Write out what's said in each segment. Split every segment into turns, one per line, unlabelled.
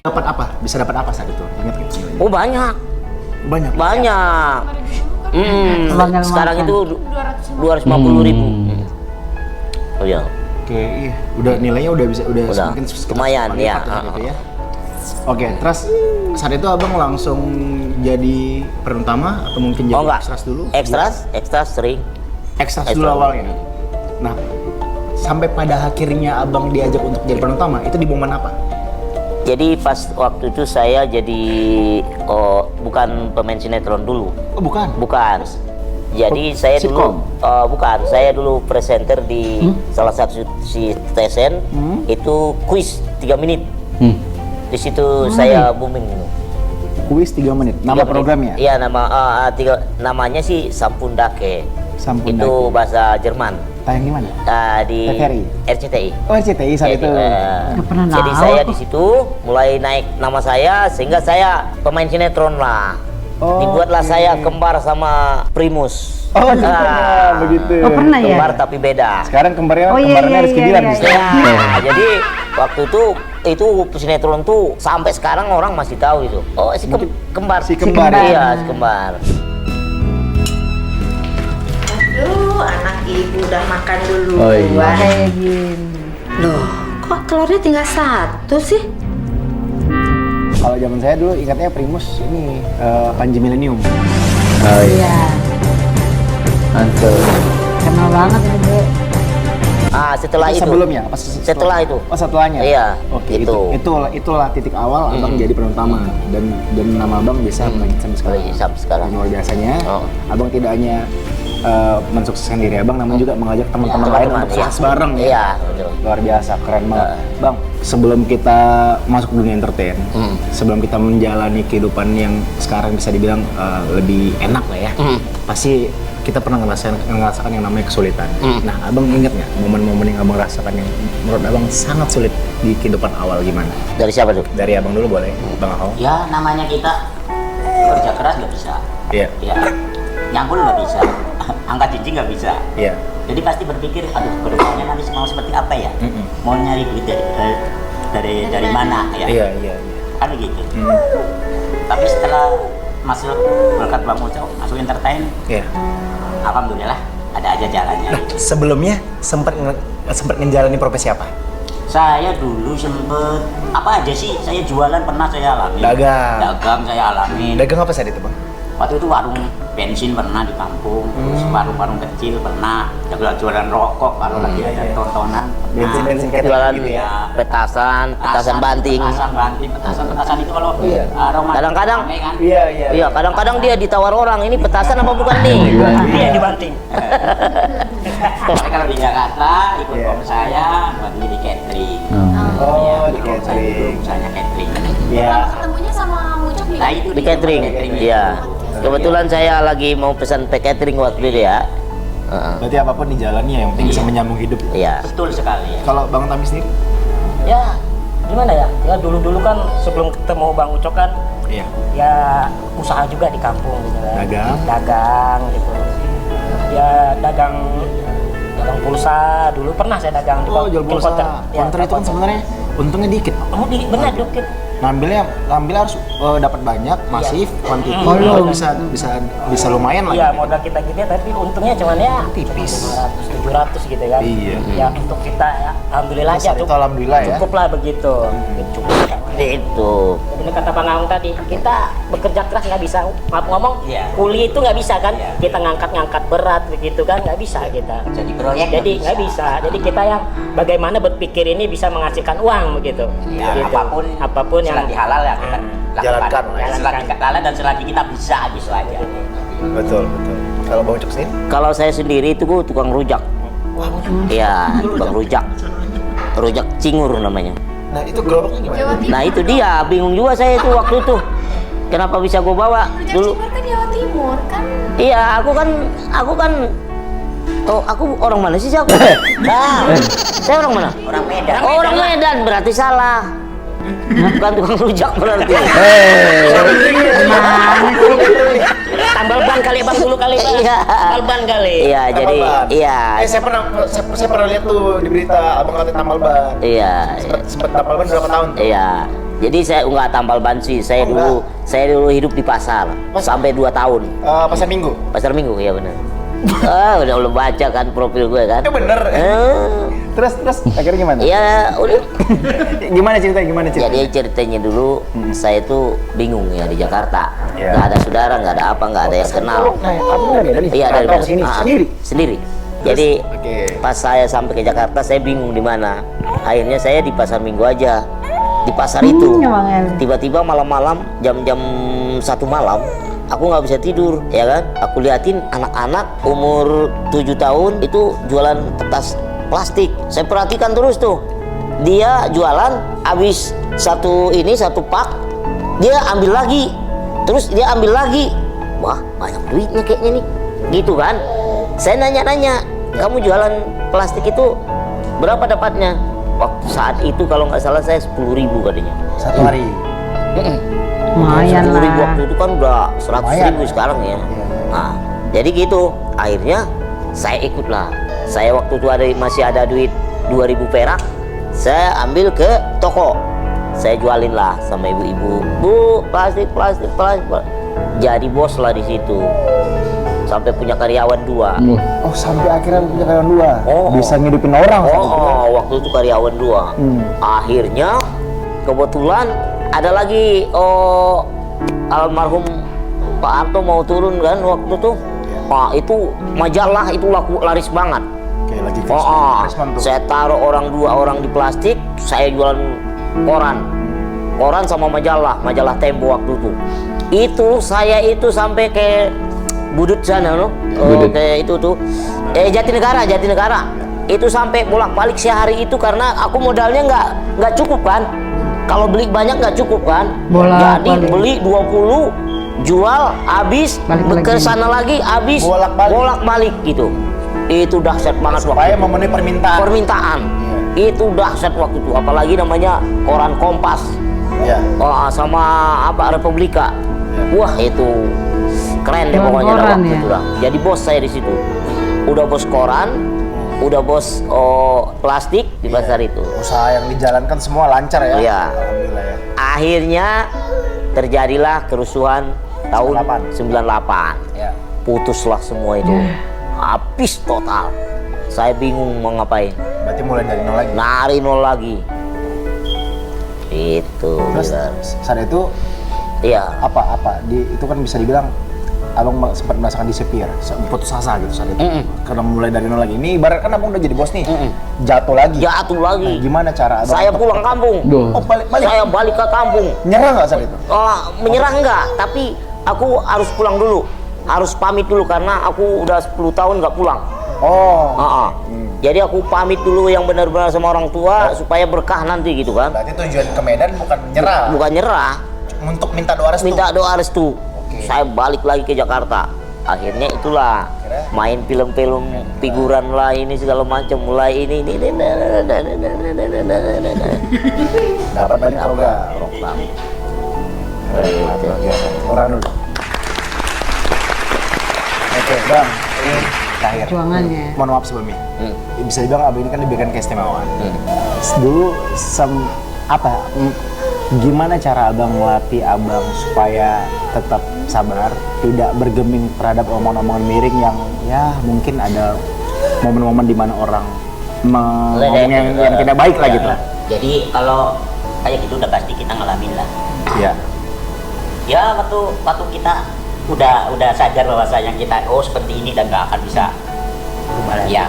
Dapat apa? Bisa dapat apa saat itu? Ingat nggak nilainya?
Oh banyak.
Banyak.
Banyak.
Banyak
Sekarang
makan.
itu 250.000. Oh ya.
Oke, iya. Udah nilainya udah semakin
lumayan ya.
Gitu ya. Oke, terus saat itu abang langsung jadi peran utama atau mungkin jadi
enggak.
ekstras dulu?
Ekstras sering.
Ekstras dulu awalnya. Nah, sampai pada akhirnya abang diajak untuk jadi peran utama, itu di momen apa?
Jadi pas waktu itu saya jadi bukan pemain sinetron dulu.
Oh, bukan.
Bukan. Jadi saya dulu bukan, saya dulu presenter di salah satu stesen itu kuis 3 menit. Di situ saya booming gitu.
Kuis 3 menit. Nama programnya?
Iya, namanya sih Sampundake.
Sampundake.
Itu bahasa Jerman.
Tayang di mana?
Di
TVRI?
RCTI.
Oh, RCTI saat itu.
Nggak pernah
Jadi
tahu
saya
aku.
di situ mulai naik nama saya sehingga saya pemain sinetron lah.
Oh,
Dibuatlah
oke.
saya kembar sama Primus.
Oh, begitu.
Oh, pernah ya?
Kembar tapi beda.
Sekarang kembarnya
Oh, iya,
kembarnya
iya,
Rizky
iya,
Bilar
iya,
bisa.
iya.
Jadi waktu itu sinetron tuh sampai sekarang orang masih tahu itu. Oh, kembar.
Si kembar, ya?
Iya, si kembar.
Aduh, anak ibu udah makan dulu.
Oh, iya.
Kayak gini.
Loh, kok telurnya tinggal 1 sih?
Kalau zaman saya dulu ingatnya Primus ini Panji Millennium.
Oh iya,
Iya.
mantul.
Kenal banget ya, Dek.
Setelah itu.
Sebelumnya apa
Setelah itu.
Oh, setelahnya.
Iya,
Oke,
itu.
itulah titik awal abang jadi peran utama dan nama abang bisa melangit sampai sekarang.
Sampai sekarang.
Dan luar biasanya,
Oh.
abang tidak hanya mensukseskan diri abang, namun juga mengajak teman-teman
Iya,
lain
teman-teman,
untuk
iya.
sukses bareng. Ya.
Iya, betul.
Luar biasa, keren banget. Bang, sebelum kita masuk dunia entertain, sebelum kita menjalani kehidupan yang sekarang bisa dibilang lebih enak lah ya, pasti kita pernah ngerasakan yang namanya kesulitan. Nah, abang ingat nggak momen-momen yang abang rasakan yang menurut abang sangat sulit di kehidupan awal gimana?
Dari siapa tuh?
Dari abang dulu boleh, Bang Ahong.
Ya namanya kita kerja keras nggak bisa,
Iya,
ya nyangkul nggak bisa, angkat jinjing nggak bisa.
iya.
Jadi pasti berpikir, aduh kedepannya nanti mau seperti apa ya? Mau nyari duit dari mana ya?
Iya, iya.
Kan begitu. Tapi setelah masuk berkat Bang Ucok, masuk entertain,
Iya.
alhamdulillah ada aja jalannya.
Nah, sebelumnya sempat menjalani profesi apa?
Saya dulu sempet apa aja sih? Saya jualan pernah saya alami. Dagang saya alami.
Dagang apa saat itu, Bang?
Waktu itu warung bensin pernah di kampung, terus warung-warung kecil pernah, jualan rokok kalau lagi ada tontonan.
Bensin kayak
Jualan
gitu ya.
petasan banting.
Petasan itu kalau aroma
Kadang-kadang
rame kan.
Iya, kadang-kadang dia ditawar orang, ini petasan apa bukan nih? Dia dibanting.
Saya kalau di Jakarta ikut
Iya.
om saya buat di catering.
Oh, di
Om saya
catering.
dulu, misalnya catering.
Iya.
Ketemunya sama Mucok
Nah itu
Di catering. Iya. Kebetulan saya lagi mau pesan catering waktu itu ya.
Berarti apapun dijalani ya, yang penting bisa menyambung hidup.
Iya.
Betul sekali ya.
Kalau Bang Tami sendiri?
Ya gimana ya, ya dulu kan sebelum ketemu Bang Ucok kan
Iya.
ya usaha juga di kampung gitu kan.
Dagang.
Gitu ya, dagang pulsa dulu pernah saya dagang di
Oh, jual
di
pulsa.
konter. Ya,
Konter itu kan sebenarnya untungnya dikit.
benar dikit.
Ngambil harus dapat banyak, masif, kuantiti.
Oh,
Kalau bisa lumayan lah.
Iya,
gitu.
modal kita gede tapi untungnya cuman ya
Tipis.
500 700 gitu kan.
Iya.
Ya untuk kita ya, alhamdulillah aja
Saat itu alhamdulillah ya.
cukup lah begitu. Cukup.
Itu.
Jadi kata Bang Aung tadi, kita bekerja keras nggak bisa, maaf ngomong,
Iya.
kuli itu nggak bisa kan,
Iya.
kita ngangkat berat begitu kan, nggak bisa kita.
Jadi proyek
Jadi nggak bisa. Jadi kita yang bagaimana berpikir ini bisa menghasilkan uang begitu.
Ya,
Gitu.
apapun
yang
selagi halal ya kita
Jalankan.
selagi halal dan selagi kita bisa gitu aja.
Betul. Kalau Bang Ucok sendiri?
Kalau saya sendiri itu tukang rujak. Iya, tukang rujak. Rujak cingur namanya.
Nah, itu gerobaknya gimana?
Nah itu dia, bingung juga saya itu waktu itu. Kenapa bisa gue bawa
Rujak
dulu?
Cingur kan Jawa Timur kan.
Iya, aku orang mana sih aku? Nah, saya orang mana?
Orang Medan.
Oh, orang Medan, berarti salah. Bukan tukang rujak berarti.
tambal ban kali Bang dulu kali Bang.
Iya.
Tambal ban kali.
Iya, jadi iya.
Saya pernah lihat tuh di berita abang katanya tambal ban.
Iya.
Sempet tambal ban berapa tahun tuh?
Iya. Jadi saya nggak tambal ban sih. Saya dulu hidup di pasar sampai 2 tahun.
Pasar Minggu.
Pasar Minggu ya benar. Udah baca kan profil gue kan.
Bener. Terus akhirnya gimana?
Ya udah.
Gimana ceritanya?
Jadi ceritanya dulu saya tuh bingung ya di Jakarta.
Iya.
Nggak ada saudara, nggak ada apa, nggak ada yang kenal.
Nah, kamu dari mana?
Iya dari
Rantau sini sendiri.
Sendiri. Jadi pas saya sampai ke Jakarta saya bingung di mana. Akhirnya saya di Pasar Minggu aja. Di pasar itu.
Bang El.
Tiba-tiba malam-malam jam-jam 1 malam aku nggak bisa tidur ya kan. Aku liatin anak-anak umur 7 tahun itu jualan tas plastik. Saya perhatikan terus tuh. Dia jualan habis satu pak, dia ambil lagi. Terus dia ambil lagi. Wah, banyak duitnya kayaknya nih. Gitu kan. Saya nanya-nanya, kamu jualan plastik itu berapa dapatnya? Waktu saat itu kalau nggak salah saya 10.000 katanya.
Satu hari.
Lumayan
10.000
lah.
waktu itu kan udah 100.000
Lumayan.
sekarang ya. Nah, jadi gitu. Akhirnya saya ikutlah. Saya waktu itu masih ada duit 2.000 perak. Saya ambil ke toko. Saya jualin lah sama ibu-ibu. Bu, plastik. Jadi bos lah di situ. Sampai punya karyawan 2.
Oh, sampai akhirnya punya karyawan 2.
Oh.
Bisa ngidupin orang.
Waktu itu karyawan 2. Akhirnya kebetulan ada lagi almarhum Pak Harto mau turun kan waktu itu. Pak itu majalah itu laris banget.
Oke, lagi
Saya taruh 2 orang di plastik, saya jualan koran sama majalah Tempo waktu itu. Itu saya itu sampai ke Budut sana loh, kayak itu tuh, Jatinegara. Itu sampai bolak-balik sehari itu karena aku modalnya nggak cukup kan. Kalau beli banyak nggak cukup kan. Jadi beli 20, jual habis, ke sana lagi habis, bolak-balik gitu. Itu dahsyat banget waktu.
Supaya memenuhi permintaan.
Itu dahsyat waktu itu. Apalagi namanya koran Kompas.
Iya.
Sama apa Republika. Wah itu keren deh pokoknya dah waktu itu dah. Jadi bos saya di situ. Udah bos koran, udah bos plastik di pasar itu.
Usaha yang dijalankan semua lancar ya.
Iya.
Alhamdulillah ya.
Akhirnya terjadilah kerusuhan tahun 98.
Ya.
Putuslah semua itu. Habis total. Saya bingung mau ngapain.
Berarti mulai dari nol lagi.
Nari nol lagi. Itu.
Terus saat itu
iya.
apa itu kan bisa dibilang abang sempat merasakan disappear, putus asa gitu saat itu. Karena mulai dari nol lagi. Ini ibarat kan abang udah jadi bos nih, jatuh lagi. Nah, gimana cara abang?
Saya pulang kampung.
Oh, balik.
Saya balik ke kampung.
Nyerah nggak saat itu?
Menyerah enggak, tapi aku harus pulang dulu. Harus pamit dulu karena aku udah 10 tahun nggak pulang. Jadi aku pamit dulu yang benar-benar sama orang tua supaya berkah nanti gitu kan.
Berarti tujuan ke Medan bukan nyerah.
Bukan nyerah.
Untuk minta doa restu.
Minta doa restu. Saya balik lagi ke Jakarta. Akhirnya itulah main film-film figuran lah ini segala macam mulai ini.
Dapat banyak program. Orang dulu. Oke, Bang. Ini terakhir.
Perjuangannya.
Mohon maaf sebelumnya. Bisa dibilang abang ini kan diberikan keistimewaan. Dulu gimana cara abang melatih abang supaya tetap sabar, tidak bergeming terhadap omongan-omongan miring yang ya mungkin ada momen-momen di mana orang ngomong yang tidak baik lah gitu.
Jadi kalau kayak gitu udah pasti kita ngalamin lah.
Iya.
Ya waktu kita udah sadar bahwasanya kita seperti ini dan nggak akan bisa berubah lagi. Ya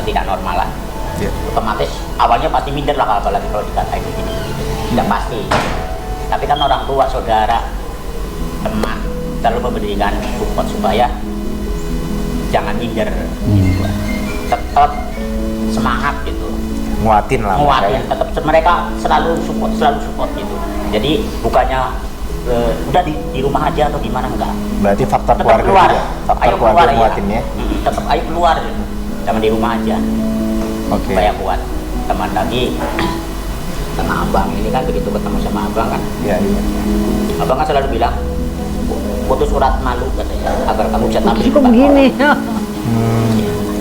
tidak normal lah.
Ya.
Otomatis awalnya pasti minder lah apalagi kalau dikatain begini. Udah pasti. Tapi kan orang tua, saudara, teman selalu memberikan support supaya jangan minder. Gitu. Tetap semangat gitu.
Nguatin lah.
Tetap mereka selalu support gitu. Jadi bukannya udah di rumah aja atau gimana enggak.
Berarti faktor
tetap
keluarga
keluar.
juga. Faktor
Ayo
keluarga
keluar,
nguatin ya.
Tetap ayo keluar gitu. Jangan di rumah aja.
Oke.
Supaya kuat. Teman lagi sama abang ini kan begitu ketemu sama abang kan.
Iya.
Abang kan selalu bilang putus surat malu katanya agar kamu bisa tampil.
Kok begini?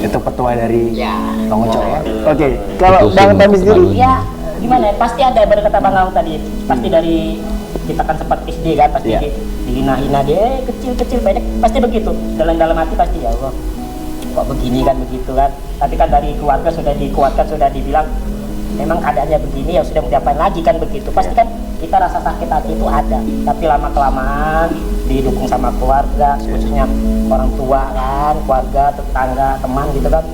Itu petua dari
Ya.
Bang Uco ya. Oke, kalau Bang Tami sendiri.
Ya,
gimana ya, pasti ada bener kata Bang Aung tadi, pasti dari kita kan sempat SD kan, pasti dihina-hina dia kecil-kecil pendek, pasti begitu dalam hati pasti ya Allah kok begini kan begitu kan, tapi kan dari keluarga sudah dikuatkan, sudah dibilang memang keadaannya begini ya sudah mau diapain lagi kan begitu, pasti kan kita rasa sakit hati itu ada, tapi lama kelamaan didukung sama keluarga, khususnya orang tua kan, keluarga, tetangga, teman gitu kan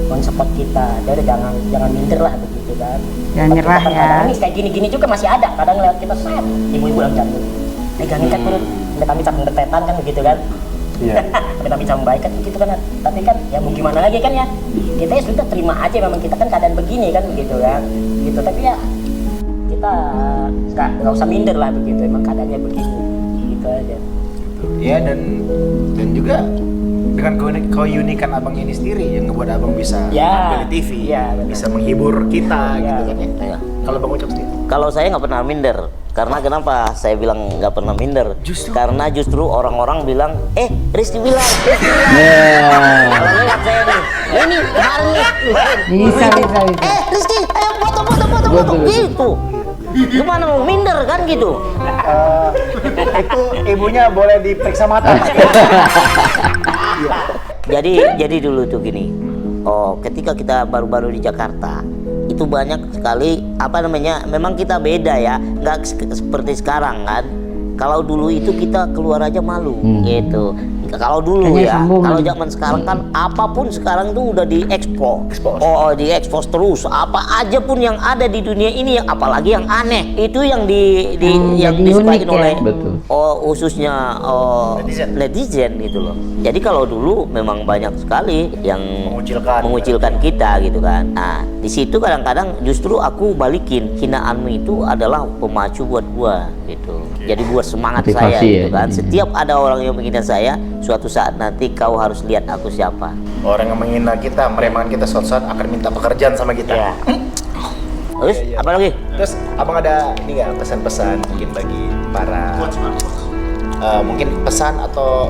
men-support kita, jadi jangan minder lah begitu kan.
Jangan nyerah ya.
Kadang ini kayak gini-gini juga masih ada, kadang lihat kita set, ibu-ibu yang jatuh megangin kan perut, amit-amit sampai bertetan kan begitu kan. Amit-amit sampai baik kan begitu kan, tapi kan ya mau gimana lagi kan ya, kita ya sudah terima aja memang kita kan keadaan begini kan begitu kan, gitu, tapi ya kita nggak usah minder lah begitu, emang keadaannya begini, gitu aja.
Ya, dan juga dengan keunikan abang ini sendiri yang ngebuat abang bisa tampil di TV, bisa menghibur kita gitu kan ya. Kalau Bang Ucok sendiri?
Kalau saya nggak pernah minder, karena kenapa saya bilang nggak pernah minder? Karena justru orang-orang bilang, Rizky bilang. Kalau lihat saya nih, ini kemarin nih.
Bisa.
Rizky, ayo foto gitu. Gimana mau minder kan gitu?
Itu ibunya boleh diperiksa mata.
Jadi dulu tuh gini. Ketika kita baru-baru di Jakarta, itu banyak sekali memang kita beda ya, nggak seperti sekarang kan. Kalau dulu itu kita keluar aja malu gitu. Kalau dulu ya, kalau zaman sekarang kan apapun sekarang itu udah diekspos. Diekspos terus. Apa aja pun yang ada di dunia ini, apalagi yang aneh, itu yang disukai oleh khususnya netizen gitu loh. Jadi kalau dulu memang banyak sekali yang mengucilkan kita gitu kan. Nah, di situ kadang-kadang justru aku balikin, hinaanmu itu adalah pemacu buat gua gitu. Jadi buat semangat saya gitu kan. Setiap ada orang yang menghina saya, suatu saat nanti kau harus lihat aku siapa.
Orang yang menghina kita, meremehkan kita, suatu saat akan minta pekerjaan sama kita.
Terus apa lagi?
Terus abang ada ini nggak pesan-pesan mungkin bagi para mungkin pesan atau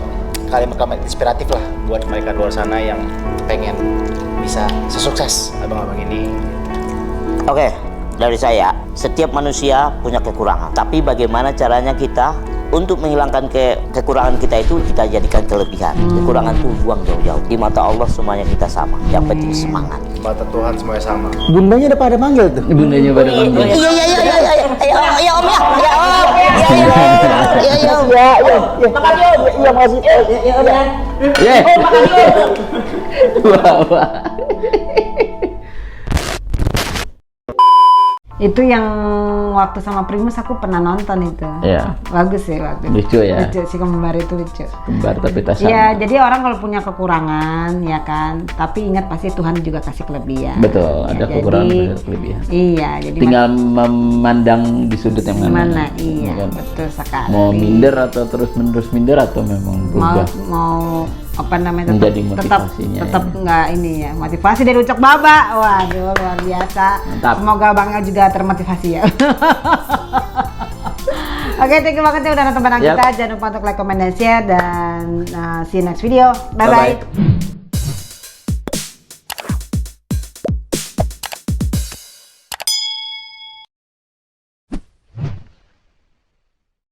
kalimat-kalimat inspiratif lah buat mereka di luar sana yang pengen bisa sesukses abang-abang ini?
Oke, dari saya, setiap manusia punya kekurangan, tapi bagaimana caranya kita untuk menghilangkan kekurangan kita itu kita jadikan kelebihan. Kekurangan itu buang jauh-jauh. Di mata Allah semuanya kita sama. Yang penting semangat.
Di mata Tuhan semuanya sama.
Bundanya udah pada manggil tuh. Bundanya pada manggil.
Iya om ya.
Itu yang waktu sama Primus aku pernah nonton itu.
Iya.
Bagus sih waktu itu.
Lucu ya.
Lucu si kembar itu lucu.
Kembar tapi tak sama.
Iya, jadi orang kalau punya kekurangan ya kan, tapi ingat pasti Tuhan juga kasih kelebihan.
Betul, ada kekurangan dan kelebihan.
Iya, jadi
tinggal memandang di sudut yang mana.
Iya,
kan?
betul sekali.
Mau minder atau terus-menerus minder atau memang berubah?
Mau
menjadi motivasinya
tetap nggak ini ya, motivasi dari Ucok Baba. Waduh, luar biasa.
Mantap.
Semoga Bangnya juga termotivasi ya. Oke, thank you banget ya udah nonton bareng kita. Jangan lupa untuk like, comment, dan share, dan see you next video. Bye bye.